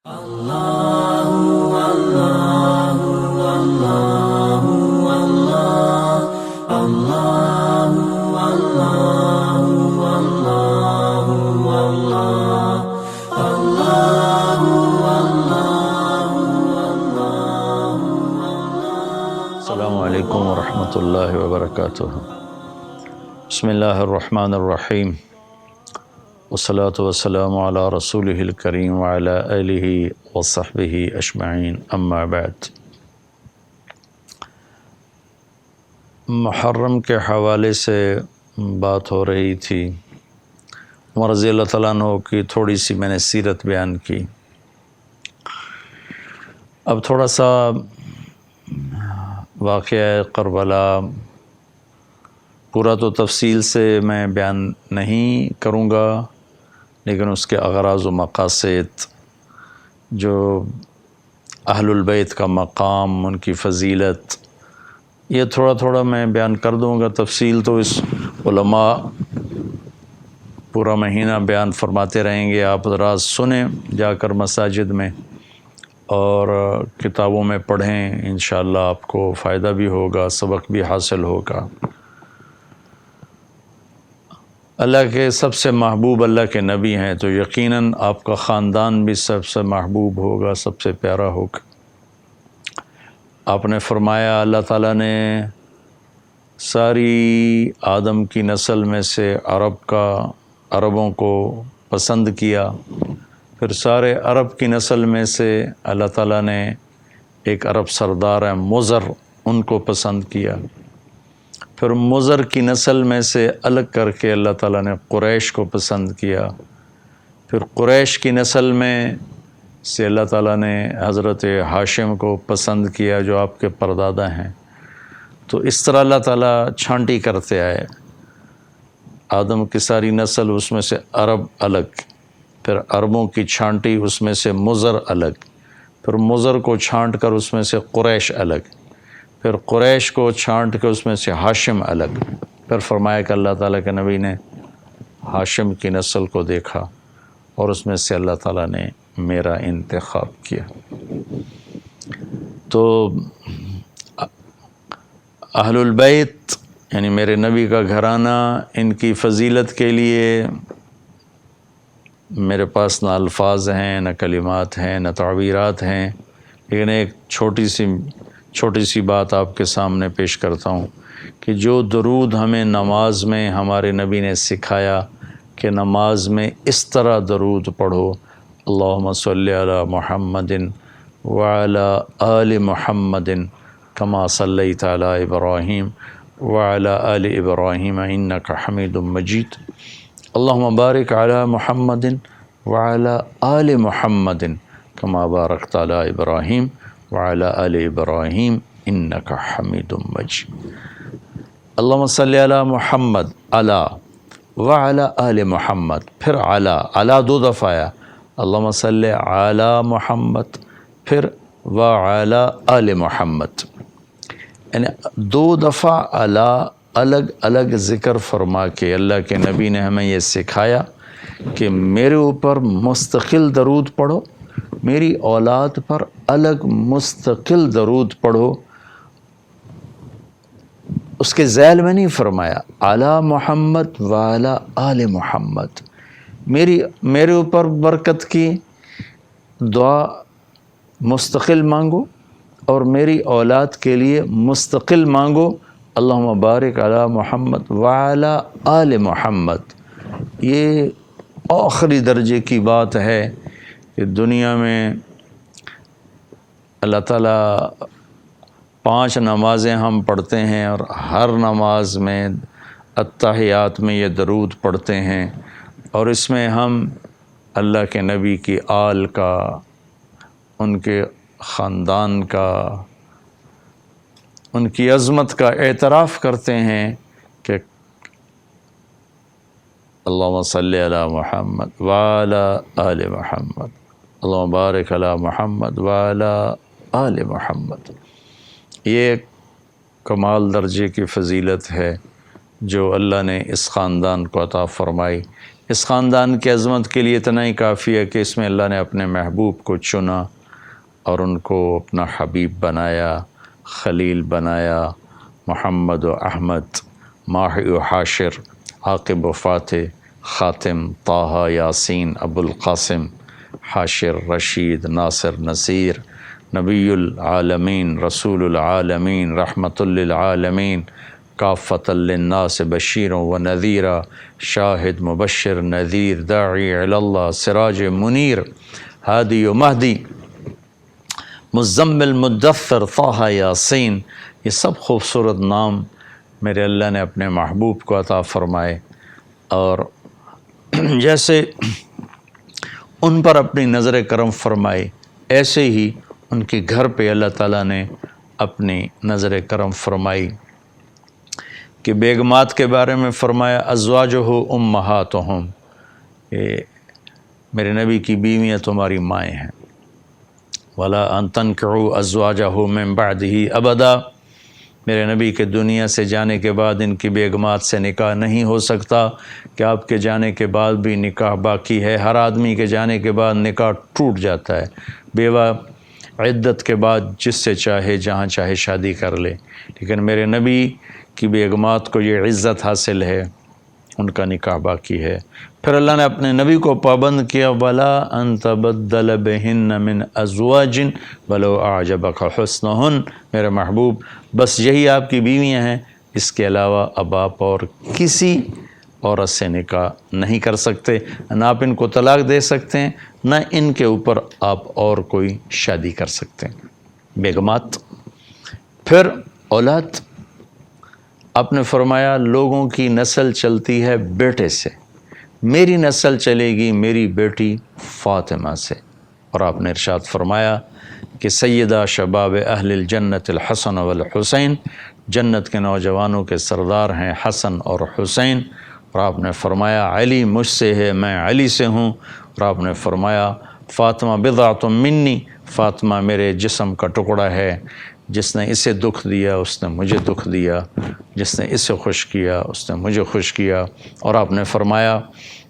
السلام علیکم ورحمۃ اللہ وبرکاتہ۔ بسم اللہ الرحمن الرحیم، والصلاة والسلام علی رسولہ الکریم وعلی آلہ وصحبہ اجمعین، اما بعد۔ محرم کے حوالے سے بات ہو رہی تھی۔ عمر رضی اللہ تعالیٰ عنہ کی تھوڑی سی میں نے سیرت بیان کی۔ اب تھوڑا سا واقعہ کربلا پورا تو تفصیل سے میں بیان نہیں کروں گا، لیکن اس کے اغراض و مقاصد، جو اہل البیت کا مقام، ان کی فضیلت، یہ تھوڑا تھوڑا میں بیان کر دوں گا۔ تفصیل تو اس علماء پورا مہینہ بیان فرماتے رہیں گے، آپ حضرات سنیں جا کر مساجد میں اور کتابوں میں پڑھیں، انشاءاللہ آپ کو فائدہ بھی ہوگا، سبق بھی حاصل ہوگا۔ اللہ کے سب سے محبوب اللہ کے نبی ہیں، تو یقیناً آپ کا خاندان بھی سب سے محبوب ہوگا، سب سے پیارا ہوگا۔ آپ نے فرمایا اللہ تعالیٰ نے ساری آدم کی نسل میں سے عربوں کو پسند کیا، پھر سارے عرب کی نسل میں سے اللہ تعالیٰ نے ایک عرب سردار ہے مضر، ان کو پسند کیا، پھر مضر کی نسل میں سے الگ کر کے اللہ تعالیٰ نے قریش کو پسند کیا، پھر قریش کی نسل میں سے اللہ تعالیٰ نے حضرت ہاشم کو پسند کیا جو آپ کے پردادا ہیں۔ تو اس طرح اللہ تعالیٰ چھانٹی کرتے آئے، آدم کی ساری نسل، اس میں سے عرب الگ، پھر عربوں کی چھانٹی، اس میں سے مضر الگ، پھر مضر کو چھانٹ کر اس میں سے قریش الگ، پھر قریش کو چھانٹ کے اس میں سے ہاشم الگ، پھر فرمایا کہ اللہ تعالیٰ کے نبی نے ہاشم کی نسل کو دیکھا اور اس میں سے اللہ تعالیٰ نے میرا انتخاب کیا۔ تو اہل البیت یعنی میرے نبی کا گھرانہ، ان کی فضیلت کے لیے میرے پاس نہ الفاظ ہیں، نہ کلمات ہیں، نہ تعبیرات ہیں، لیکن ایک چھوٹی سی بات آپ کے سامنے پیش کرتا ہوں کہ جو درود ہمیں نماز میں ہمارے نبی نے سکھایا کہ نماز میں اس طرح درود پڑھو، اللہم صلی علی محمد وعلی آل محمد کما صلیت علی ابراہیم وعلی آل ابراہیم انک حمید مجید، اللہم بارک علی محمد وعلی آل محمد کما بارکت علی ابراہیم وعلی آل ابراہیم انک حمید مجید۔ اللہم صلی علی محمد، علی وعلی آل محمد، پھر علی دو دفعہ آیا، اللہم صلی علی محمد، پھر وعلی آل محمد، یعنی دو دفعہ علی الگ الگ ذکر فرما کے اللہ کے نبی نے ہمیں یہ سکھایا کہ میرے اوپر مستقل درود پڑھو، میری اولاد پر الگ مستقل درود پڑھو۔ اس کے ذیل میں نہیں فرمایا علی محمد وعلی آل محمد، میرے اوپر برکت کی دعا مستقل مانگو اور میری اولاد کے لیے مستقل مانگو، اللہم بارک علی محمد وعلی آل محمد۔ یہ آخری درجے کی بات ہے کہ دنیا میں اللہ تعالیٰ 5 نمازیں ہم پڑھتے ہیں اور ہر نماز میں اتحیات میں یہ درود پڑھتے ہیں، اور اس میں ہم اللہ کے نبی کی آل کا، ان کے خاندان کا، ان کی عظمت کا اعتراف کرتے ہیں کہ اللہم صلی علی محمد وعلی آل محمد، اللہم بارک علی محمد وعلی آل محمد۔ یہ کمال درجے کی فضیلت ہے جو اللہ نے اس خاندان کو عطا فرمائی اس خاندان کی عظمت کے لیے اتنا ہی کافی ہے کہ اس میں اللہ نے اپنے محبوب کو چنا اور ان کو اپنا حبیب بنایا، خلیل بنایا، محمد و احمد، ماحی و حاشر، عاقب و فاتح، خاتم، طٰہٰ، یاسین، ابو القاسم، حاشر، رشید، ناصر، نصیر، نبی العالمین، رسول العالمین، رحمۃ للعالمین، کافۃ للناس بشیرا و نذیرا، شاہد، مبشر، نذیر، داعی الی اللہ، سراج منیر، ہادی و مہدی، مزمل، مدثر، طٰہٰ، یاسین، یہ سب خوبصورت نام میرے اللہ نے اپنے محبوب کو عطا فرمائے، اور جیسے ان پر اپنی نظر کرم فرمائی ایسے ہی ان کے گھر پہ اللہ تعالیٰ نے اپنی نظر کرم فرمائی کہ بیگمات کے بارے میں فرمایا ازواجہ امہاتہم، کہ میرے نبی کی بیویاں تمہاری مائیں ہیں، ولا ان تنکحوا ازواجہ من بعدہ ابدا، میرے نبی کے دنیا سے جانے کے بعد ان کی بیگمات سے نکاح نہیں ہو سکتا، کہ آپ کے جانے کے بعد بھی نکاح باقی ہے۔ ہر آدمی کے جانے کے بعد نکاح ٹوٹ جاتا ہے، بیوہ عدت کے بعد جس سے چاہے جہاں چاہے شادی کر لے، لیکن میرے نبی کی بیگمات کو یہ عزت حاصل ہے، ان کا نکاح باقی ہے۔ پھر اللہ نے اپنے نبی کو پابند کیا وَلَا أَن تَبَدَّلَ بِهِنَّ مِنْ أَزْوَاجٍ وَلَوْ أَعْجَبَكَ حُسْنُهُنَّ، میرے محبوب بس یہی آپ کی بیویاں ہیں، اس کے علاوہ اب آپ اور کسی عورت سے نکاح نہیں کر سکتے، نہ آپ ان کو طلاق دے سکتے ہیں، نہ ان کے اوپر آپ اور کوئی شادی کر سکتے ہیں۔ بیگمات، پھر اولاد، آپ نے فرمایا لوگوں کی نسل چلتی ہے بیٹے سے، میری نسل چلے گی میری بیٹی فاطمہ سے، اور آپ نے ارشاد فرمایا کہ سیدہ شباب اہل الجنت الحسن والحسین، جنت کے نوجوانوں کے سردار ہیں حسن اور حسین، اور آپ نے فرمایا علی مجھ سے ہے، میں علی سے ہوں، اور آپ نے فرمایا فاطمہ بضعۃ منی، فاطمہ میرے جسم کا ٹکڑا ہے، جس نے اسے دکھ دیا اس نے مجھے دکھ دیا، جس نے اسے خوش کیا اس نے مجھے خوش کیا، اور آپ نے فرمایا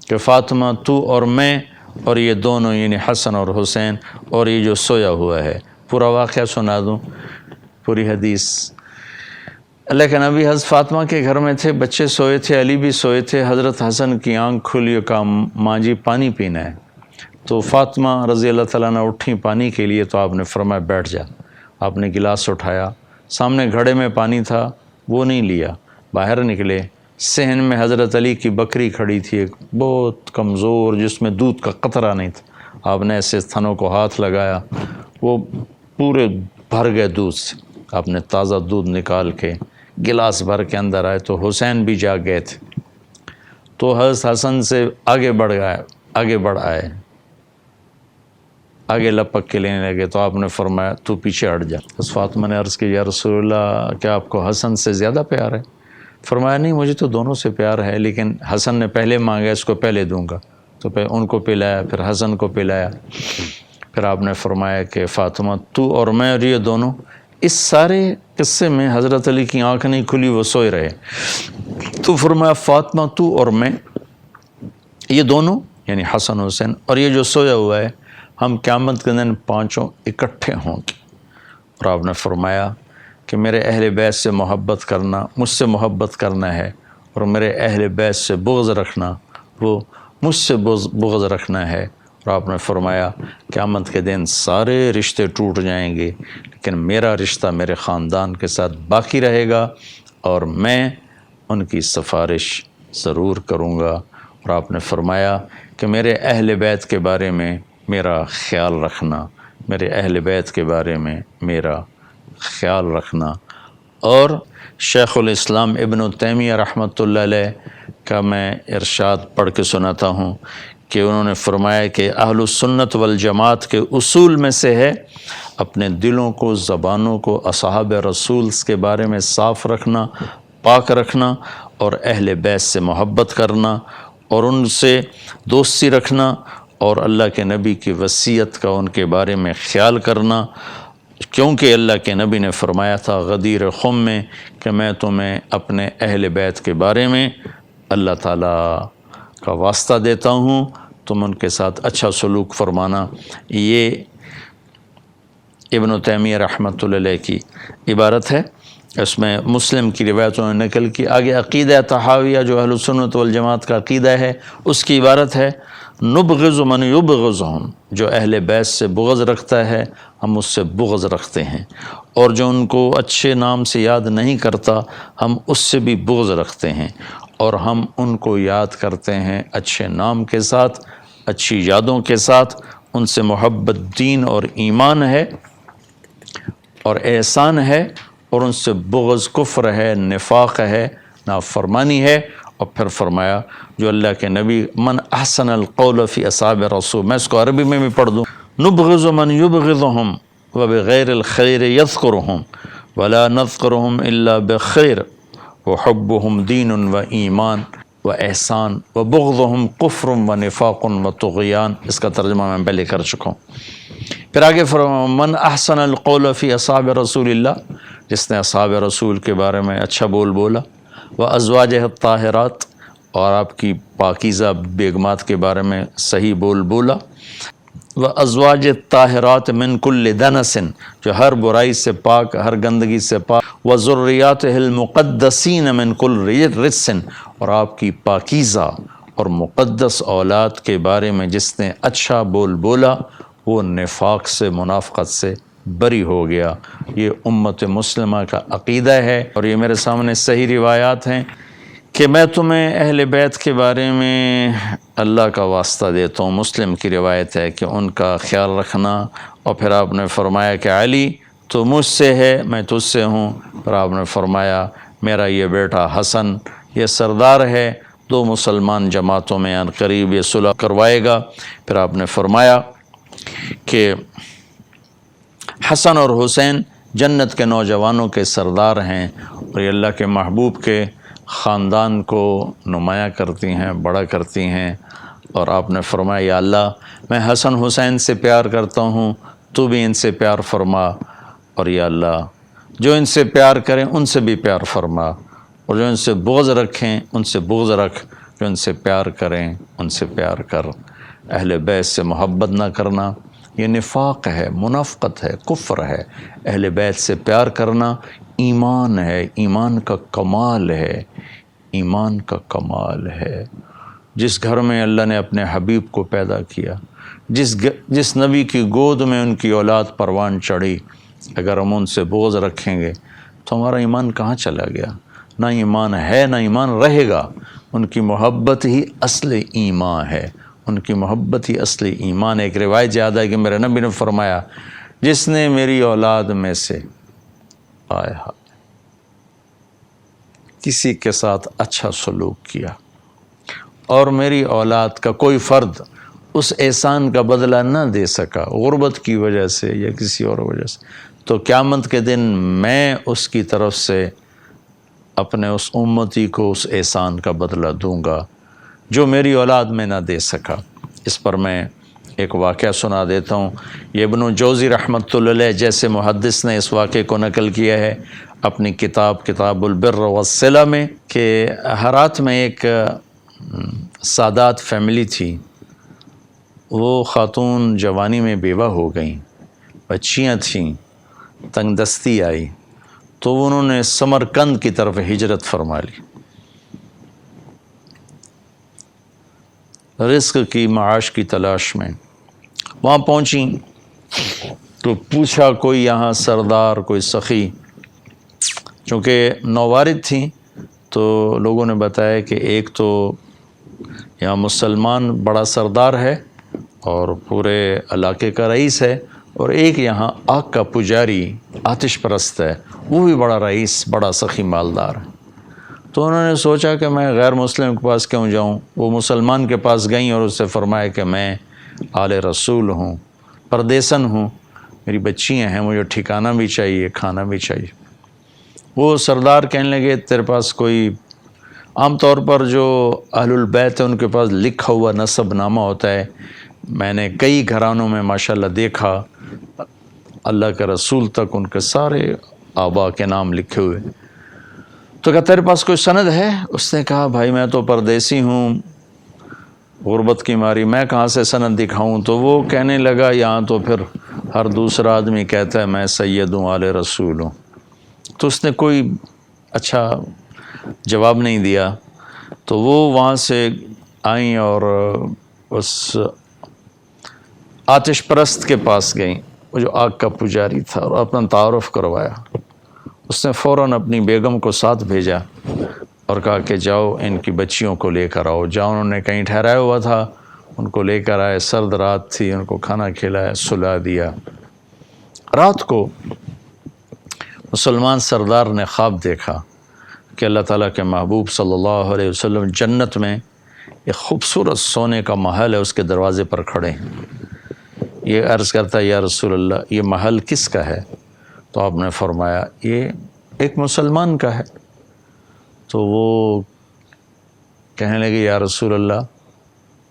کہ فاطمہ تو اور میں اور یہ دونوں یعنی حسن اور حسین اور یہ جو سویا ہوا ہے، پورا واقعہ سنا دوں، پوری حدیث۔ اللہ کے نبی حضرت فاطمہ کے گھر میں تھے، بچے سوئے تھے، علی بھی سوئے تھے، حضرت حسن کی آنکھ کھلی، کہا ماں جی پانی پینا ہے، تو فاطمہ رضی اللہ تعالیٰ عنہ اٹھیں پانی کے لیے، تو آپ نے فرمایا بیٹھ جا، آپ نے گلاس اٹھایا، سامنے گھڑے میں پانی تھا وہ نہیں لیا، باہر نکلے، صحن میں حضرت علی کی بکری کھڑی تھی، ایک بہت کمزور جس میں دودھ کا قطرہ نہیں تھا، آپ نے ایسے تھنوں کو ہاتھ لگایا، وہ پورے بھر گئے دودھ سے، آپ نے تازہ دودھ نکال کے گلاس بھر کے اندر آئے، تو حسین بھی جا گئے تھے، تو حضرت حسن سے آگے بڑھ آئے، آگے لپک کے لینے لگے، تو آپ نے فرمایا تو پیچھے ہٹ جا۔ بس فاطمہ نے عرض کی یا رسول اللہ کیا آپ کو حسن سے زیادہ پیار ہے؟ فرمایا نہیں مجھے تو دونوں سے پیار ہے، لیکن حسن نے پہلے مانگا اس کو پہلے دوں گا، تو پھر ان کو پلایا، پھر حسن کو پلایا، پھر آپ نے فرمایا کہ فاطمہ تو اور میں اور یہ دونوں، اس سارے قصے میں حضرت علی کی آنکھ نہیں کھلی، وہ سوئے رہے، تو فرمایا فاطمہ تو اور میں یہ دونوں یعنی حسن حسین اور یہ جو سویا ہوا ہے، ہم قیامت کے دن پانچوں اکٹھے ہوں گے، اور آپ نے فرمایا کہ میرے اہل بیت سے محبت کرنا، مجھ سے محبت کرنا ہے، اور میرے اہل بیت سے بغض رکھنا، وہ مجھ سے بغض رکھنا ہے، اور آپ نے فرمایا قیامت کے دن سارے رشتے ٹوٹ جائیں گے لیکن میرا رشتہ میرے خاندان کے ساتھ باقی رہے گا، اور میں ان کی سفارش ضرور کروں گا، اور آپ نے فرمایا کہ میرے اہل بیت کے بارے میں میرا خیال رکھنا، میرے اہل بیت کے بارے میں میرا خیال رکھنا۔ اور شیخ الاسلام ابن تیمیہ رحمۃ اللہ علیہ کا میں ارشاد پڑھ کے سناتا ہوں کہ انہوں نے فرمایا کہ اہل السنت والجماعت کے اصول میں سے ہے اپنے دلوں کو، زبانوں کو اصحاب رسول کے بارے میں صاف رکھنا، پاک رکھنا، اور اہل بیت سے محبت کرنا اور ان سے دوستی رکھنا، اور اللہ کے نبی کی وصیت کا ان کے بارے میں خیال کرنا، کیونکہ اللہ کے نبی نے فرمایا تھا غدیر خم میں کہ میں تمہیں اپنے اہل بیت کے بارے میں اللہ تعالیٰ کا واسطہ دیتا ہوں تم ان کے ساتھ اچھا سلوک فرمانا۔ یہ ابن تیمیہ رحمۃ اللہ علیہ کی عبارت ہے، اس میں مسلم کی روایتوں نے نقل کی۔ آگے عقیدہ طحاویہ جو اہل سنت والجماعت کا عقیدہ ہے، اس کی عبارت ہے نبغض من یبغضہم، جو اہل بیت سے بغض رکھتا ہے ہم اس سے بغض رکھتے ہیں، اور جو ان کو اچھے نام سے یاد نہیں کرتا ہم اس سے بھی بغض رکھتے ہیں، اور ہم ان کو یاد کرتے ہیں اچھے نام کے ساتھ، اچھی یادوں کے ساتھ۔ ان سے محبت دین اور ایمان ہے اور احسان ہے، اور ان سے بغض کفر ہے، نفاق ہے، نافرمانی ہے۔ اور پھر فرمایا جو اللہ کے نبی من احسن القول فی اصحاب رسول، میں اس کو عربی میں بھی پڑھ دوں، نبغض من یبغضہم وبغیر الخیر یذکرہم ولا نذکرہم الا بخیر وحبہم دین و ایمان و احسان وبغضہم کفر و نفاق و طغیان۔ اس کا ترجمہ میں پہلے کر چکا ہوں۔ پھر آگے فرمایا من احسن القول فی اصحاب رسول اللہ، جس نے اصحاب رسول کے بارے میں اچھا بول بولا، وازواجہ الطاہرات، اور آپ کی پاکیزہ بیگمات کے بارے میں صحیح بول بولا، وازواج الطاہرات من کل دنس، جو ہر برائی سے پاک، ہر گندگی سے پاک، وذریاتہ المقدسین من کل رجس، اور آپ کی پاکیزہ اور مقدس اولاد کے بارے میں جس نے اچھا بول بولا وہ نفاق سے، منافقت سے بری ہو گیا۔ یہ امت مسلمہ کا عقیدہ ہے، اور یہ میرے سامنے صحیح روایات ہیں کہ میں تمہیں اہل بیت کے بارے میں اللہ کا واسطہ دیتا ہوں۔ مسلم کی روایت ہے کہ ان کا خیال رکھنا، اور پھر آپ نے فرمایا کہ علی تو مجھ سے ہے، میں تجھ سے ہوں۔ پھر آپ نے فرمایا میرا یہ بیٹا حسن یہ سردار ہے، 2 مسلمان جماعتوں میں عن قریب یہ صلح کروائے گا۔ پھر آپ نے فرمایا کہ حسن اور حسین جنت کے نوجوانوں کے سردار ہیں، اور یہ اللہ کے محبوب کے خاندان کو نمایاں کرتی ہیں، بڑا کرتی ہیں۔ اور آپ نے فرمایا یا اللہ میں حسن حسین سے پیار کرتا ہوں، تو بھی ان سے پیار فرما، اور یا اللہ جو ان سے پیار کریں ان سے بھی پیار فرما، اور جو ان سے بغض رکھیں ان سے بغض رکھ، جو ان سے پیار کریں ان سے پیار کر۔ اہل بیت سے محبت نہ کرنا یہ نفاق ہے، منافقت ہے، کفر ہے۔ اہل بیت سے پیار کرنا ایمان ہے، ایمان کا کمال ہے، ایمان کا کمال ہے۔ جس گھر میں اللہ نے اپنے حبیب کو پیدا کیا، جس نبی کی گود میں ان کی اولاد پروان چڑھی، اگر ہم ان سے بغض رکھیں گے تو ہمارا ایمان کہاں چلا گیا؟ نہ ایمان ہے نہ ایمان رہے گا۔ ان کی محبت ہی اصل ایمان ہے، ان کی محبت ہی اصل ایمان ہے۔ ایک روایت یاد ہے کہ میرے نبی نے فرمایا جس نے میری اولاد میں سے کسی کے ساتھ اچھا سلوک کیا اور میری اولاد کا کوئی فرد اس احسان کا بدلہ نہ دے سکا، غربت کی وجہ سے یا کسی اور وجہ سے، تو قیامت کے دن میں اس کی طرف سے اپنے اس امتی کو اس احسان کا بدلہ دوں گا جو میری اولاد میں نہ دے سکا۔ اس پر میں ایک واقعہ سنا دیتا ہوں۔ یہ ابن جوزی رحمۃ اللہ علیہ جیسے محدث نے اس واقعے کو نقل کیا ہے اپنی کتاب البر والصلہ میں، کہ ہرات میں ایک سادات فیملی تھی۔ وہ خاتون جوانی میں بیوہ ہو گئیں، بچیاں تھیں، تنگ دستی آئی تو انہوں نے سمرقند کی طرف ہجرت فرما لی، رزق کی، معاش کی تلاش میں۔ وہاں پہنچیں تو پوچھا کوئی یہاں سردار، کوئی سخی، چونکہ نووارد تھیں تو لوگوں نے بتایا کہ ایک تو یہاں مسلمان بڑا سردار ہے اور پورے علاقے کا رئیس ہے، اور ایک یہاں آگ کا پجاری، آتش پرست ہے، وہ بھی بڑا رئیس، بڑا سخی مالدار ہے۔ تو انہوں نے سوچا کہ میں غیر مسلم کے پاس کیوں جاؤں۔ وہ مسلمان کے پاس گئیں اور اس سے فرمایا کہ میں آل رسول ہوں، پردیسن ہوں، میری بچیاں ہیں، مجھے ٹھکانہ بھی چاہیے، کھانا بھی چاہیے۔ وہ سردار کہنے لگے تیرے پاس کوئی، عام طور پر جو اہل البیت ہیں ان کے پاس لکھا ہوا نسب نامہ ہوتا ہے، میں نے کئی گھرانوں میں ماشاءاللہ دیکھا اللہ کے رسول تک ان کے سارے آبا کے نام لکھے ہوئے۔ تو کہا تیرے پاس کوئی سند ہے؟ اس نے کہا بھائی میں تو پردیسی ہوں، غربت کی ماری میں کہاں سے سند دکھاؤں؟ تو وہ کہنے لگا یہاں تو پھر ہر دوسرا آدمی کہتا ہے میں سید ہوں، آل رسول ہوں۔ تو اس نے کوئی اچھا جواب نہیں دیا۔ تو وہ وہاں سے آئیں اور اس آتش پرست کے پاس گئیں، وہ جو آگ کا پجاری تھا، اور اپنا تعارف کروایا۔ اس نے فوراً اپنی بیگم کو ساتھ بھیجا اور کہا کہ جاؤ ان کی بچیوں کو لے کر آؤ۔ جاؤ، انہوں نے کہیں ٹھہرایا ہوا تھا، ان کو لے کر آئے۔ سرد رات تھی، ان کو کھانا کھلایا، سلا دیا۔ رات کو مسلمان سردار نے خواب دیکھا کہ اللہ تعالیٰ کے محبوب صلی اللہ علیہ وسلم جنت میں ایک خوبصورت سونے کا محل ہے، اس کے دروازے پر کھڑے ہیں۔ یہ عرض کرتا ہے یا رسول اللہ یہ محل کس کا ہے؟ تو آپ نے فرمایا یہ ایک مسلمان کا ہے۔ تو وہ کہنے لگے یا رسول اللہ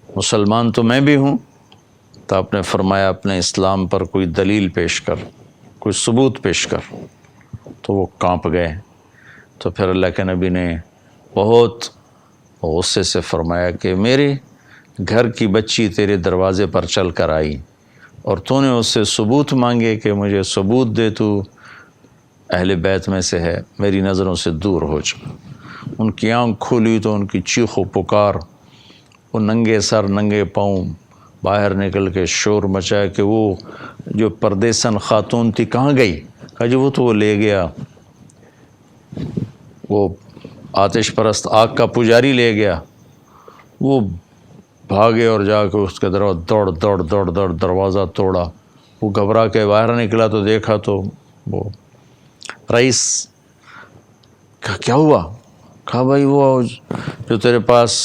مسلمان تو میں بھی ہوں۔ تو آپ نے فرمایا اپنے اسلام پر کوئی دلیل پیش کر، کوئی ثبوت پیش کر۔ تو وہ کانپ گئے۔ تو پھر اللہ کے نبی نے بہت غصے سے فرمایا کہ میرے گھر کی بچی تیرے دروازے پر چل کر آئی اور تو نے اس سے ثبوت مانگے کہ مجھے ثبوت دے، تو اہل بیت میں سے ہے، میری نظروں سے دور ہو جا۔ ان کی آنکھ کھولی تو ان کی چیخ و پکار، وہ ننگے سر ننگے پاؤں باہر نکل کے شور مچایا کہ وہ جو پردیسن خاتون تھی کہاں گئی؟ کہا جی وہ تو وہ لے گیا، وہ آتش پرست آگ کا پجاری لے گیا۔ وہ بھاگے اور جا کے اس کے دوڑ دروازہ توڑا۔ وہ گھبرا کے باہر نکلا تو دیکھا تو وہ رئیس۔ کہا کیا ہوا؟ کہا بھائی وہ جو تیرے پاس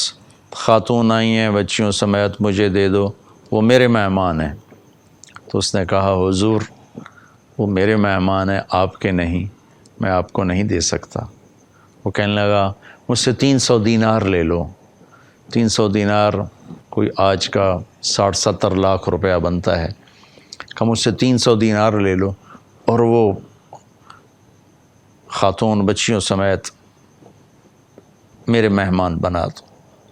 خاتون آئی ہیں بچیوں سمیت مجھے دے دو، وہ میرے مہمان ہیں۔ تو اس نے کہا حضور وہ میرے مہمان ہیں، آپ کے نہیں، میں آپ کو نہیں دے سکتا۔ وہ کہنے لگا مجھ سے 300 دینار لے لو۔ 300 دینار کوئی آج کا 60-70 لاکھ روپیہ بنتا ہے۔ کہ مجھ سے 300 دینار لے لو اور وہ خاتون بچیوں سمیت میرے مہمان بنا دو۔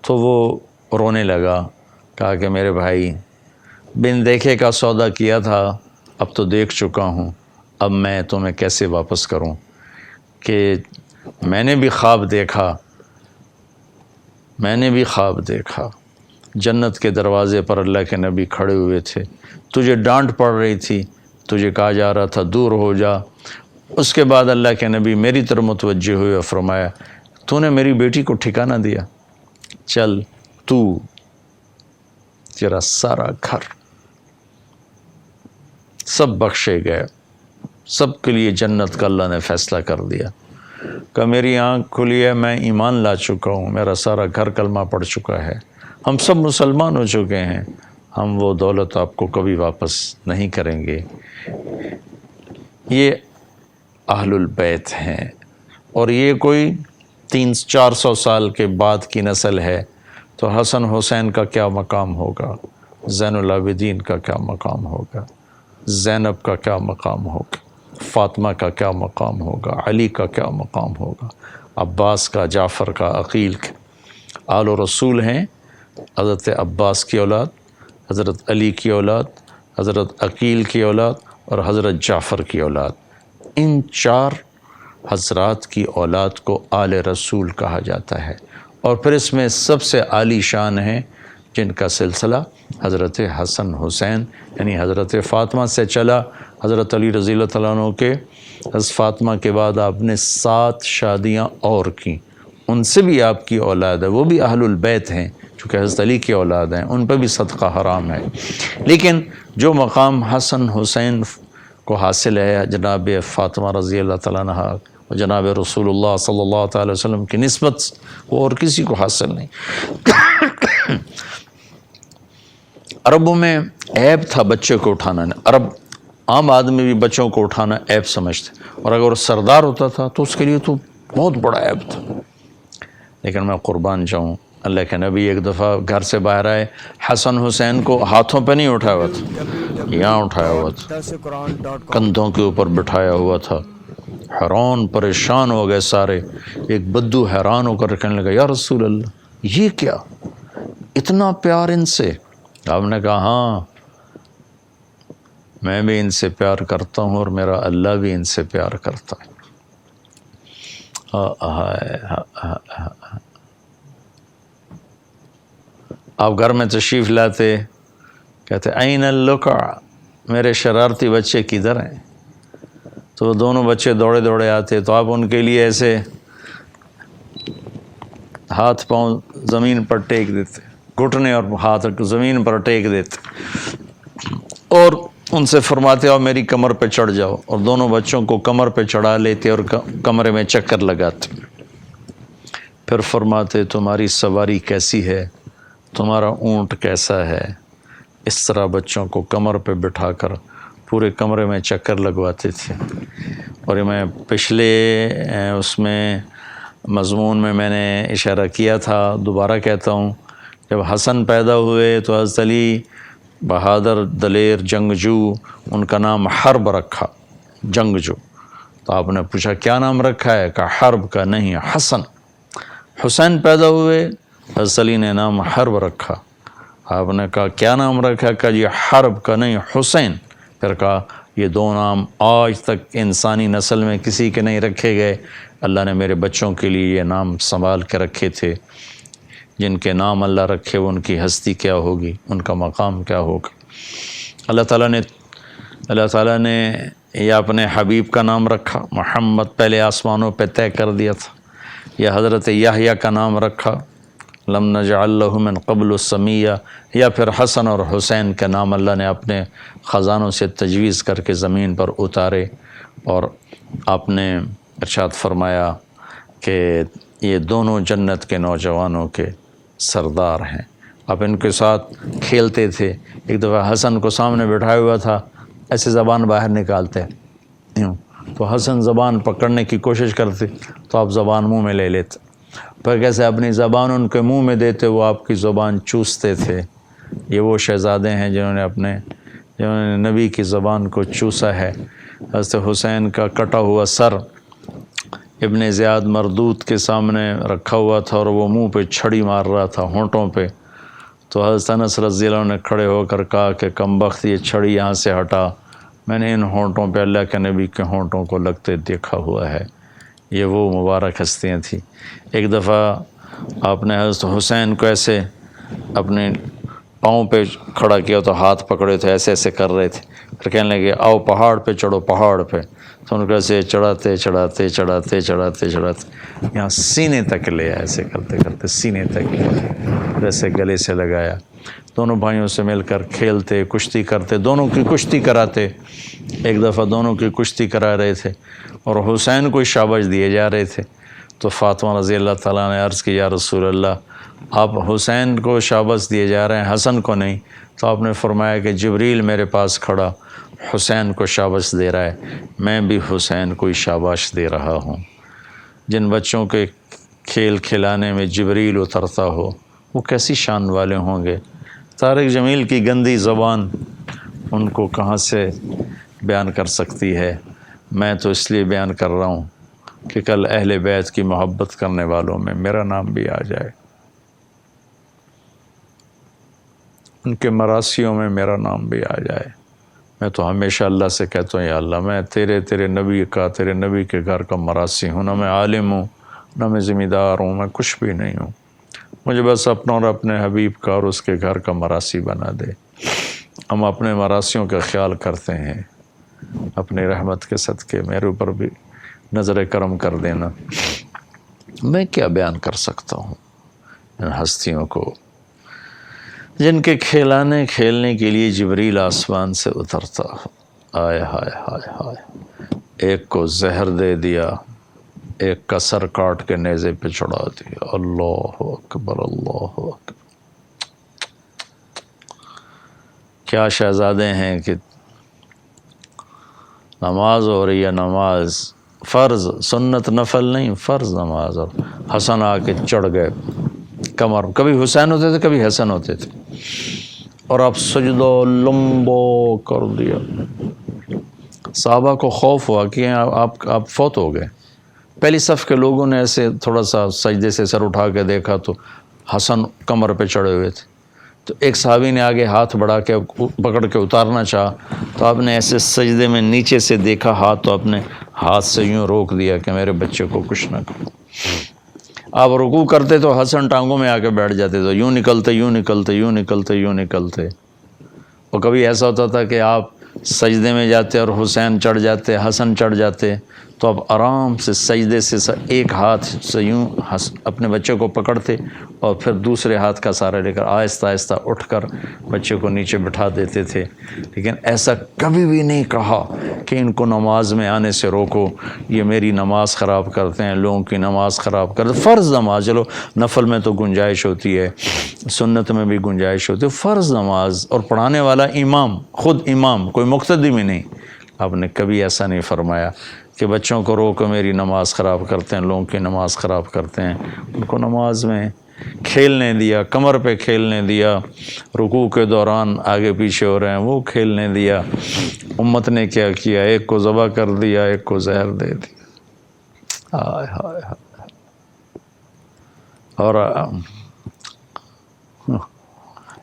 تو وہ رونے لگا، کہا کہ میرے بھائی بن دیکھے کا سودا کیا تھا، اب تو دیکھ چکا ہوں، اب میں تمہیں کیسے واپس کروں؟ کہ میں نے بھی خواب دیکھا، جنت کے دروازے پر اللہ کے نبی کھڑے ہوئے تھے، تجھے ڈانٹ پڑ رہی تھی، تجھے کہا جا رہا تھا دور ہو جا۔ اس کے بعد اللہ کے نبی میری طرف متوجہ ہوئے اور فرمایا تو نے میری بیٹی کو ٹھکانہ دیا، چل تو تیرا سارا گھر سب بخشے گئے، سب کے لیے جنت کا اللہ نے فیصلہ کر دیا۔ کہ میری آنکھ کھلی ہے، میں ایمان لا چکا ہوں، میرا سارا گھر کلمہ پڑھ چکا ہے، ہم سب مسلمان ہو چکے ہیں، ہم وہ دولت آپ کو کبھی واپس نہیں کریں گے۔ یہ اہل البیت ہیں، اور یہ کوئی 300-400 سال کے بعد کی نسل ہے۔ تو حسن حسین کا کیا مقام ہوگا، زین العابدین کا کیا مقام ہوگا، زینب کا کیا مقام ہوگا، فاطمہ کا کیا مقام ہوگا، علی کا کیا مقام ہوگا، عباس کا، جعفر کا، عقیل کا۔ آل و رسول ہیں، حضرت عباس کی اولاد، حضرت علی کی اولاد، حضرت عقیل کی اولاد اور حضرت جعفر کی اولاد۔ ان 4 حضرات کی اولاد کو آل رسول کہا جاتا ہے۔ اور پھر اس میں سب سے عالی شان ہیں جن کا سلسلہ حضرت حسن حسین یعنی حضرت فاطمہ سے چلا۔ حضرت علی رضی اللہ تعالیٰ عنہ کے حضرت فاطمہ کے بعد آپ نے 7 شادیاں اور کیں، ان سے بھی آپ کی اولاد ہے، وہ بھی اہل البیت ہیں چونکہ حضرت علی کی اولاد ہیں، ان پہ بھی صدقہ حرام ہے۔ لیکن جو مقام حسن حسین کو حاصل ہے جناب فاطمہ رضی اللہ تعالیٰ عنہ اور جناب رسول اللہ صلی اللہ تعالی وسلم کی نسبت، وہ اور کسی کو حاصل نہیں۔ عربوں میں عیب تھا بچے کو اٹھانا، عرب عام آدمی بھی بچوں کو اٹھانا عیب سمجھتے، اور اگر وہ سردار ہوتا تھا تو اس کے لیے تو بہت بڑا عیب تھا۔ لیکن میں قربان جاؤں، اللہ کے نبی ایک دفعہ گھر سے باہر آئے، حسن حسین کو ہاتھوں پہ نہیں اٹھایا ہوا تھا، یہاں اٹھایا ہوا تھا، کندھوں کے اوپر بٹھایا ہوا تھا۔ حیران پریشان ہو گئے سارے۔ ایک بدو حیران ہو کر کہنے لگا یا رسول اللہ یہ کیا، اتنا پیار ان سے؟ آپ نے کہا ہاں میں بھی ان سے پیار کرتا ہوں اور میرا اللہ بھی ان سے پیار کرتا ہے۔ آپ گھر میں تشریف لاتے، کہتے این اللقع، میرے شرارتی بچے کدھر ہیں؟ تو دونوں بچے دوڑے دوڑے آتے تو آپ ان کے لیے ایسے ہاتھ پاؤں زمین پر ٹیک دیتے، گھٹنے اور ہاتھ زمین پر ٹیک دیتے اور ان سے فرماتے آؤ میری کمر پہ چڑھ جاؤ، اور دونوں بچوں کو کمر پہ چڑھا لیتے اور کمرے میں چکر لگاتے، پھر فرماتے تمہاری سواری کیسی ہے، تمہارا اونٹ کیسا ہے۔ اس طرح بچوں کو کمر پہ بٹھا کر پورے کمرے میں چکر لگواتے تھے۔ اور میں پچھلے اس میں مضمون میں نے اشارہ کیا تھا، دوبارہ کہتا ہوں، جب حسن پیدا ہوئے تو حضرت علی بہادر دلیر جنگجو، ان کا نام حرب رکھا، جنگجو۔ تو آپ نے پوچھا کیا نام رکھا ہے؟ کہا حرب کا نہیں، حسن۔ حسین پیدا ہوئے، حضرت علی نے نام حرب رکھا۔ آپ نے کہا کیا نام رکھا؟ کہا یہ حرب کا نہیں، حسین۔ پھر کہا یہ دو نام آج تک انسانی نسل میں کسی کے نہیں رکھے گئے، اللہ نے میرے بچوں کے لیے یہ نام سنبھال کے رکھے تھے۔ جن کے نام اللہ رکھے وہ ان کی ہستی کیا ہوگی، ان کا مقام کیا ہوگا۔ اللہ تعالیٰ نے یہ اپنے حبیب کا نام رکھا، محمد پہلے آسمانوں پہ طے کر دیا تھا۔ یا حضرت یحییٰ کا نام رکھا، لم نجعل له من قبل السمیہ۔ یا پھر حسن اور حسین کا نام اللہ نے اپنے خزانوں سے تجویز کر کے زمین پر اتارے، اور آپ نے ارشاد فرمایا کہ یہ دونوں جنت کے نوجوانوں کے سردار ہیں۔ آپ ان کے ساتھ کھیلتے تھے۔ ایک دفعہ حسن کو سامنے بٹھایا ہوا تھا، ایسے زبان باہر نکالتے یوں، تو حسن زبان پکڑنے کی کوشش کرتے تو آپ زبان منہ میں لے لیتے، پھر کیسے اپنی زبان ان کے منہ میں دیتے وہ آپ کی زبان چوستے تھے۔ یہ وہ شہزادے ہیں جنہوں نے نبی کی زبان کو چوسا ہے۔ حضرت حسین کا کٹا ہوا سر ابن زیاد مردود کے سامنے رکھا ہوا تھا اور وہ منہ پہ چھڑی مار رہا تھا، ہونٹوں پہ۔ تو حضرت انس رضی اللہ عنہ نے کھڑے ہو کر کہا کہ کمبخت یہ چھڑی یہاں سے ہٹا، میں نے ان ہونٹوں پہ اللہ کے نبی کے ہونٹوں کو لگتے دیکھا ہوا ہے۔ یہ وہ مبارک ہستیاں تھیں۔ ایک دفعہ آپ نے حضرت حسین کو ایسے اپنے پاؤں پہ کھڑا کیا تو ہاتھ پکڑے تھے، ایسے ایسے کر رہے تھے، پھر کہنے لگے آؤ پہاڑ پہ چڑھو، پہاڑ پہ۔ تو ان کو ایسے چڑھاتے چڑھاتے چڑھاتے چڑھاتے چڑھاتے یہاں سینے تک لے آیا، ایسے کرتے کرتے سینے تک لے آیا، جیسے گلے سے لگایا۔ دونوں بھائیوں سے مل کر کھیلتے، کشتی کرتے، دونوں کی کشتی کراتے۔ ایک دفعہ دونوں کی کشتی کرا رہے تھے اور حسین کو شاباش دیے جا رہے تھے، تو فاطمہ رضی اللہ تعالیٰ نے عرض کی یا رسول اللہ آپ حسین کو شاباش دیے جا رہے ہیں، حسن کو نہیں؟ تو آپ نے فرمایا کہ جبریل میرے پاس کھڑا حسین کو شاباش دے رہا ہے، میں بھی حسین کو شاباش دے رہا ہوں۔ جن بچوں کے کھیل کھلانے میں جبریل اترتا ہو وہ کیسی شان والے ہوں گے۔ طارق جمیل کی گندی زبان ان کو کہاں سے بیان کر سکتی ہے؟ میں تو اس لیے بیان کر رہا ہوں کہ کل اہل بیت کی محبت کرنے والوں میں میرا نام بھی آ جائے، ان کے مراسیوں میں میرا نام بھی آ جائے۔ میں تو ہمیشہ اللہ سے کہتا ہوں یا اللہ میں تیرے نبی کا، تیرے نبی کے گھر کا مراسی ہوں، نہ میں عالم ہوں نہ میں ذمہ دار ہوں، میں کچھ بھی نہیں ہوں، مجھے بس اپنا اور اپنے حبیب کا اور اس کے گھر کا مراسی بنا دے۔ ہم اپنے مراسیوں کا خیال کرتے ہیں، اپنی رحمت کے صدقے میرے اوپر بھی نظر کرم کر دینا۔ میں کیا بیان کر سکتا ہوں ان ہستیوں کو جن کے کھیلنے کے لیے جبریل آسمان سے اترتا ہو۔ آئے ہائے ہائے ہائے، ایک کو زہر دے دیا، ایک کا سر کاٹ کے نیزے پہ چڑھا دیا۔ اللہ اکبر، اللہ اکبر۔ کیا شہزادے ہیں کہ نماز ہو رہی ہے، نماز فرض، سنت نفل نہیں، فرض نماز، اور حسن آ کے چڑھ گئے کمر، کبھی حسین ہوتے تھے کبھی حسن ہوتے تھے، اور آپ سجدہ لمبو کر دیا۔ صحابہ کو خوف ہوا کہ آپ فوت ہو گئے۔ پہلی صف کے لوگوں نے ایسے تھوڑا سا سجدے سے سر اٹھا کے دیکھا تو حسن کمر پہ چڑھے ہوئے تھے، تو ایک صحابی نے آگے ہاتھ بڑھا کے پکڑ کے اتارنا چاہا، تو آپ نے ایسے سجدے میں نیچے سے دیکھا ہاتھ، تو اپنے ہاتھ سے یوں روک دیا کہ میرے بچے کو کچھ نہ کرو۔ آپ رکوع کرتے تو حسن ٹانگوں میں آ کے بیٹھ جاتے، تو یوں نکلتے یوں نکلتے یوں نکلتے یوں نکلتے۔ اور کبھی ایسا ہوتا تھا کہ آپ سجدے میں جاتے اور حسین چڑھ جاتے، حسن چڑھ جاتے، تو آپ آرام سے سجدے سے ایک ہاتھ سے یوں اپنے بچے کو پکڑتے اور پھر دوسرے ہاتھ کا سہارا لے کر آہستہ آہستہ اٹھ کر بچے کو نیچے بٹھا دیتے تھے۔ لیکن ایسا کبھی بھی نہیں کہا کہ ان کو نماز میں آنے سے روکو، یہ میری نماز خراب کرتے ہیں، لوگوں کی نماز خراب کرتے۔ فرض نماز، چلو نفل میں تو گنجائش ہوتی ہے، سنت میں بھی گنجائش ہوتی ہے، فرض نماز اور پڑھانے والا امام، خود امام، کوئی مقتدی بھی نہیں۔ آپ نے کبھی ایسا نہیں فرمایا کہ بچوں کو روکو میری نماز خراب کرتے ہیں، لوگوں کی نماز خراب کرتے ہیں۔ ان کو نماز میں کھیلنے دیا، کمر پہ کھیلنے دیا، رکوع کے دوران آگے پیچھے ہو رہے ہیں وہ کھیلنے دیا۔ امت نے کیا کیا، ایک کو ذبح کر دیا، ایک کو زہر دے دیا۔ ہائے ہائے ہائے۔ اور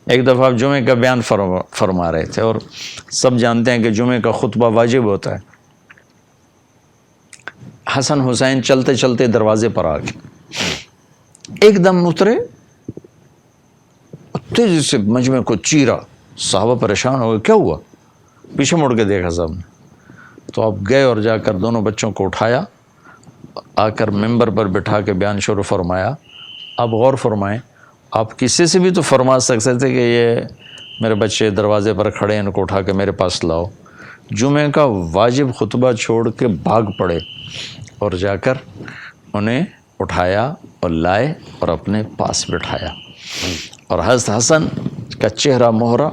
ایک دفعہ آپ جمعے کا بیان فرما رہے تھے، اور سب جانتے ہیں کہ جمعے کا خطبہ واجب ہوتا ہے۔ حسن حسین چلتے چلتے دروازے پر آ گئے، ایک دم اترے، تیزی سے مجمع کو چیرا۔ صحابہ پریشان ہو گئے، کیا ہوا؟ پیچھے مڑ کے دیکھا سب نے، تو آپ گئے اور جا کر دونوں بچوں کو اٹھایا، آ کر ممبر پر بٹھا کے بیان شروع فرمایا۔ آپ غور فرمائیں، آپ کسی سے بھی تو فرما سکتے تھے کہ یہ میرے بچے دروازے پر کھڑے ہیں، ان کو اٹھا کے میرے پاس لاؤ۔ جمعہ کا واجب خطبہ چھوڑ کے بھاگ پڑے اور جا کر انہیں اٹھایا اور لائے اور اپنے پاس بٹھایا۔ اور حضرت حسن کا چہرہ مہرا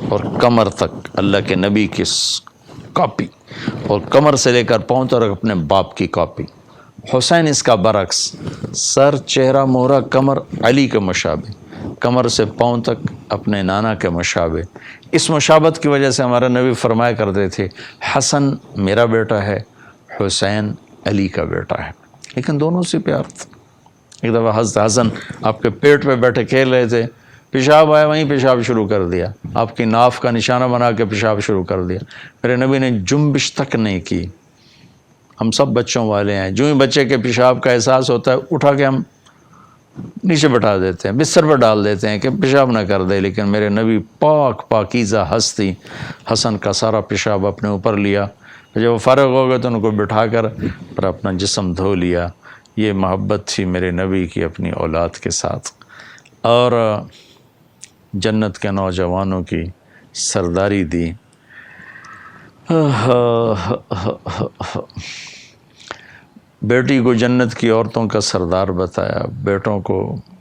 اور کمر تک اللہ کے نبی کی کاپی، اور کمر سے لے کر پاؤں تک اپنے باپ کی کاپی۔ حسین اس کا برعکس، سر، چہرہ مہرا، کمر علی کے مشابہ، کمر سے پاؤں تک اپنے نانا کے مشابہ۔ اس مشابہت کی وجہ سے ہمارا نبی فرمایا کرتے تھے حسن میرا بیٹا ہے، حسین علی کا بیٹا ہے، لیکن دونوں سے پیار تھا۔ ایک دفعہ حضرت حسن آپ کے پیٹ پہ بیٹھے کھیل رہے تھے، پیشاب آیا، وہیں پیشاب شروع کر دیا، آپ کی ناف کا نشانہ بنا کے پیشاب شروع کر دیا۔ میرے نبی نے جنبش تک نہیں کی۔ ہم سب بچوں والے ہیں، جو ہی بچے کے پیشاب کا احساس ہوتا ہے اٹھا کے ہم نیچے بٹھا دیتے ہیں، بستر پر ڈال دیتے ہیں کہ پیشاب نہ کر دے، لیکن میرے نبی پاک پاکیزہ ہستی حسن کا سارا پیشاب اپنے اوپر لیا، جب وہ فارغ ہو گئے تو ان کو بٹھا کر پر اپنا جسم دھو لیا۔ یہ محبت تھی میرے نبی کی اپنی اولاد کے ساتھ۔ اور جنت کے نوجوانوں کی سرداری دی۔ بیٹی کو جنت کی عورتوں کا سردار بتایا، بیٹوں کو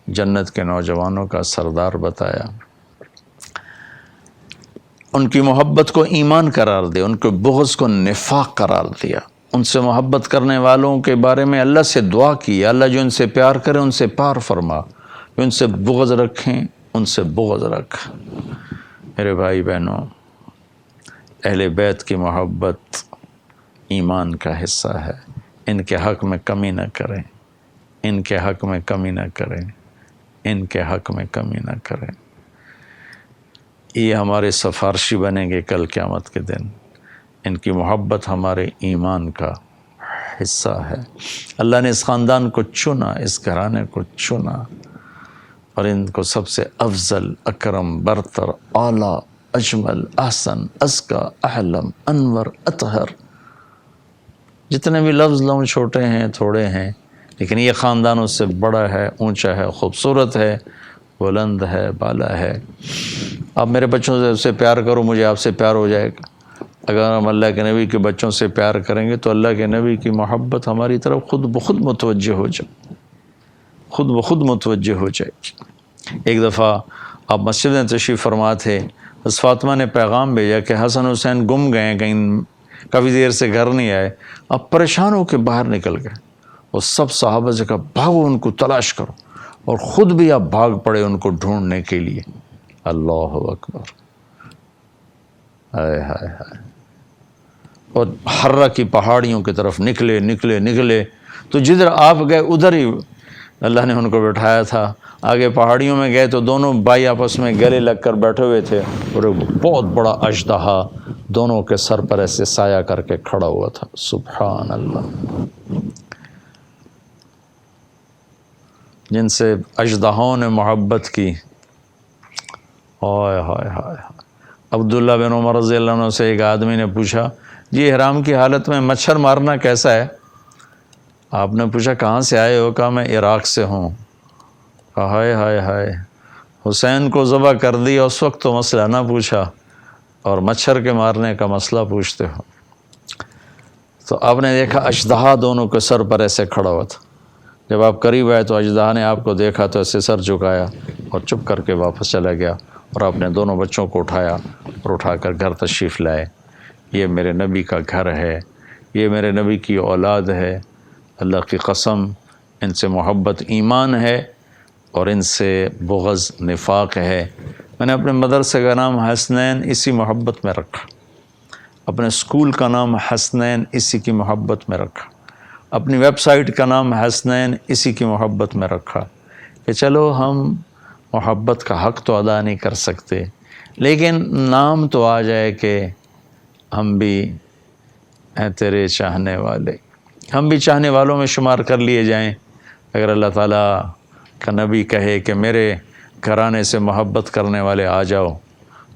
جنت کے نوجوانوں کا سردار بتایا۔ ان کی محبت کو ایمان قرار دیا، ان کے بغض کو نفاق قرار دیا۔ ان سے محبت کرنے والوں کے بارے میں اللہ سے دعا کی، اللہ جو ان سے پیار کرے ان سے پیار فرما، جو ان سے بغض رکھیں ان سے بغض رکھ۔ میرے بھائی بہنوں، اہل بیت کی محبت ایمان کا حصہ ہے۔ ان کے حق میں کمی نہ کریں، ان کے حق میں کمی نہ کریں، ان کے حق میں کمی نہ کریں۔ یہ ہمارے سفارشی بنیں گے کل قیامت کے دن۔ ان کی محبت ہمارے ایمان کا حصہ ہے۔ اللہ نے اس خاندان کو چنا، اس گھرانے کو چنا، اور ان کو سب سے افضل، اکرم، برتر، اعلیٰ، اجمل، احسن، ازکیٰ، احلم، انور، اطہر، جتنے بھی لفظ لوں چھوٹے ہیں، تھوڑے ہیں، لیکن یہ خاندان اس سے بڑا ہے، اونچا ہے، خوبصورت ہے، بلند ہے، بالا ہے۔ آپ میرے بچوں سے پیار کرو، مجھے آپ سے پیار ہو جائے گا۔ اگر ہم اللہ کے نبی کے بچوں سے پیار کریں گے تو اللہ کے نبی کی محبت ہماری طرف خود بخود متوجہ ہو جائے، خود بخود متوجہ ہو جائے گی۔ ایک دفعہ آپ مسجد میں تشریف فرما تھے، بس فاطمہ نے پیغام بھیجا کہ حسن حسین گم گئے ہیں، کہیں کافی دیر سے گھر نہیں آئے۔ آپ پریشان ہو کے باہر نکل گئے، اور سب صحابہ سے کہا بھاگو ان کو تلاش کرو، اور خود بھی آپ بھاگ پڑے ان کو ڈھونڈنے کے لیے۔ اللہ اکبر، ہائے ہائے ہائے۔ اور حرہ کی پہاڑیوں کی طرف نکلے، تو جدھر آپ گئے ادھر ہی اللہ نے ان کو بٹھایا تھا، آگے پہاڑیوں میں گئے تو دونوں بھائی آپس میں گلے لگ کر بیٹھے ہوئے تھے اور ایک بہت بڑا اژدہا دونوں کے سر پر ایسے سایہ کر کے کھڑا ہوا تھا۔ سبحان اللہ، جن سے اژدہاؤں نے محبت کی۔ ہائے ہائے ہائے۔ عبداللہ بن عمر رضی اللہ عنہ سے ایک آدمی نے پوچھا، جی احرام کی حالت میں مچھر مارنا کیسا ہے؟ آپ نے پوچھا کہاں سے آئے ہو؟ کہا میں عراق سے ہوں۔ کہا ہائے ہائے ہائے، حسین کو ذبح کر دیا اس وقت تو مسئلہ نہ پوچھا اور مچھر کے مارنے کا مسئلہ پوچھتے ہو۔ تو آپ نے دیکھا اژدہا دونوں کے سر پر ایسے کھڑا ہوا تھا۔ جب آپ قریب آئے تو اژدہا نے آپ کو دیکھا تو ایسے سر جھکایا اور چپ کر کے واپس چلا گیا، اور آپ نے دونوں بچوں کو اٹھایا اور اٹھا کر گھر تشریف لائے۔ یہ میرے نبی کا گھر ہے، یہ میرے نبی کی اولاد ہے، اللہ کی قسم ان سے محبت ایمان ہے اور ان سے بغض نفاق ہے۔ میں نے اپنے مدرسے کا نام حسنین اسی محبت میں رکھا، اپنے اسکول کا نام حسنین اسی کی محبت میں رکھا، اپنی ویب سائٹ کا نام حسنین اسی کی محبت میں رکھا کہ چلو ہم محبت کا حق تو ادا نہیں کر سکتے، لیکن نام تو آ جائے کہ ہم بھی ہیں تیرے چاہنے والے، ہم بھی چاہنے والوں میں شمار کر لیے جائیں۔ اگر اللہ تعالیٰ کا نبی کہے کہ میرے گھرانے سے محبت کرنے والے آ جاؤ،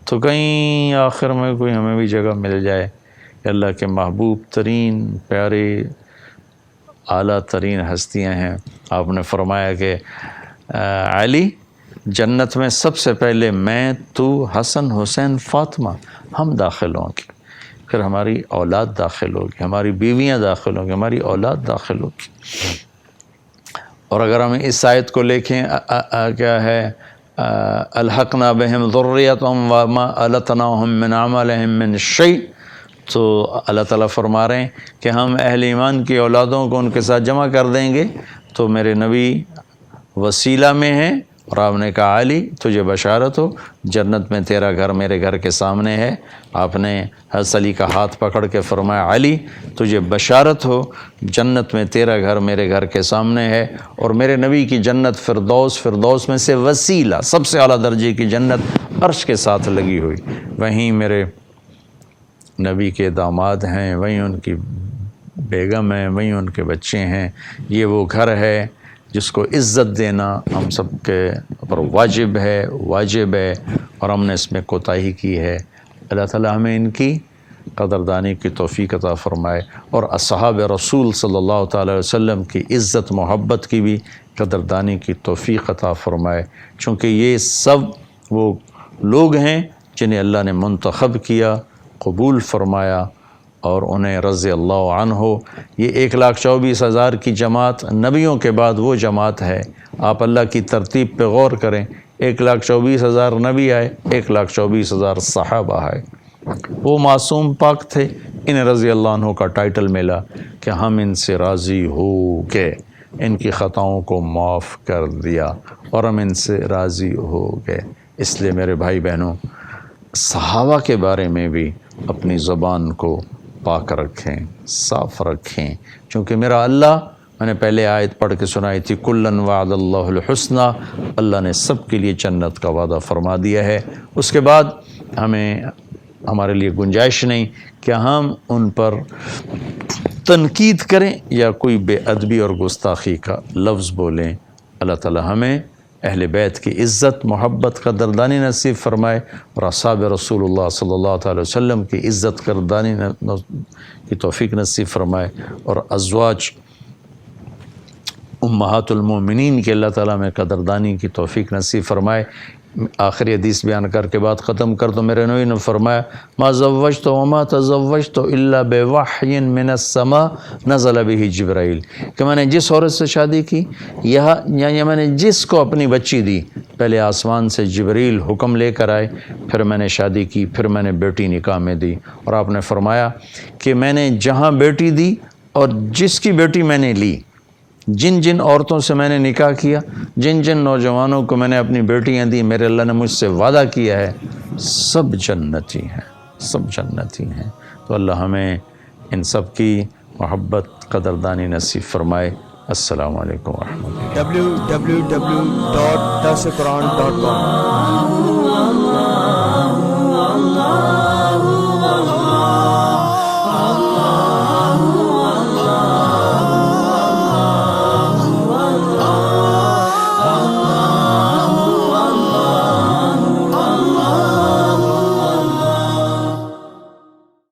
تو کہیں آخر میں کوئی ہمیں بھی جگہ مل جائے کہ اللہ کے محبوب ترین پیارے اعلیٰ ترین ہستیاں ہیں۔ آپ نے فرمایا کہ علی جنت میں سب سے پہلے میں، تو، حسن، حسین، فاطمہ ہم داخل ہوں گے، پھر ہماری اولاد داخل ہوگی، ہماری بیویاں داخل ہوں گی، ہماری اولاد داخل ہوگی۔ اور اگر ہم اس آیت کو لکھیں کیا ہے، الحقنا بہم ذریتہم وما التناہم من عملہم من شیء، تو اللہ تعالیٰ فرما رہے ہیں کہ ہم اہل ایمان کی اولادوں کو ان کے ساتھ جمع کر دیں گے۔ تو میرے نبی وسیلہ میں ہیں، اور آپ نے کہا علی تجھے بشارت ہو، جنت میں تیرا گھر میرے گھر کے سامنے ہے۔ آپ نے حضرت علی کا ہاتھ پکڑ کے فرمایا علی تجھے بشارت ہو، جنت میں تیرا گھر میرے گھر کے سامنے ہے، اور میرے نبی کی جنت فردوس، فردوس میں سے وسیلہ سب سے اعلیٰ درجے کی جنت عرش کے ساتھ لگی ہوئی، وہیں میرے نبی کے داماد ہیں، وہیں ان کی بیگم ہیں، وہیں ان کے بچے ہیں۔ یہ وہ گھر ہے جس کو عزت دینا ہم سب کے پر واجب ہے، اور ہم نے اس میں کوتاہی کی ہے۔ اللہ تعالیٰ ہمیں ان کی قدردانی کی توفیق عطا فرمائے، اور اصحاب رسول صلی اللہ تعالی وسلم کی عزت محبت کی بھی قدردانی کی توفیق عطا فرمائے، چونکہ یہ سب وہ لوگ ہیں جنہیں اللہ نے منتخب کیا، قبول فرمایا، اور انہیں رضی اللہ عنہ۔ یہ 1,24,000 کی جماعت نبیوں کے بعد وہ جماعت ہے۔ آپ اللہ کی ترتیب پہ غور کریں، 1,24,000 نبی آئے، 1,24,000 صحابہ آئے، وہ معصوم پاک تھے، انہیں رضی اللہ عنہ کا ٹائٹل ملا کہ ہم ان سے راضی ہو گئے، ان کی خطاؤں کو معاف کر دیا اور ہم ان سے راضی ہو گئے۔ اس لیے میرے بھائی بہنوں، صحابہ کے بارے میں بھی اپنی زبان کو پاک رکھیں، صاف رکھیں، چونکہ میرا اللہ، میں نے پہلے آیت پڑھ کے سنائی تھی، کلن وعد اللہ الحسنی، اللہ نے سب کے لیے جنت کا وعدہ فرما دیا ہے۔ اس کے بعد ہمارے لیے گنجائش نہیں کہ ہم ان پر تنقید کریں یا کوئی بے ادبی اور گستاخی کا لفظ بولیں۔ اللہ تعالی ہمیں اہل بیت کی عزت، محبت، قدردانی نصیب فرمائے، اور اصحاب رسول اللہ صلی اللہ تعالی وسلم کی عزت، قدردانی کی توفیق نصیب فرمائے، اور ازواج امہات المومنین کی اللہ تعالیٰ میں قدردانی کی توفیق نصیب فرمائے۔ آخری حدیث بیان کر کے بات ختم کر، تو میرے نبی نے فرمایا ما زوجت وما تزوجت الا بوحی من السماء نزل به جبرائیل، کہ میں نے جس عورت سے شادی کی یا میں نے جس کو اپنی بچی دی، پہلے آسمان سے جبریل حکم لے کر آئے، پھر میں نے شادی کی، پھر میں نے بیٹی نکاح میں دی، اور آپ نے فرمایا کہ میں نے جہاں بیٹی دی اور جس کی بیٹی میں نے لی، جن جن عورتوں سے میں نے نکاح کیا، جن جن نوجوانوں کو میں نے اپنی بیٹیاں دی، میرے اللہ نے مجھ سے وعدہ کیا ہے سب جنتی ہیں، سب جنتی ہیں۔ تو اللہ ہمیں ان سب کی محبت، قدردانی نصیب فرمائے۔ السلام علیکم ورحمۃ اللہ۔ www.darsequran.com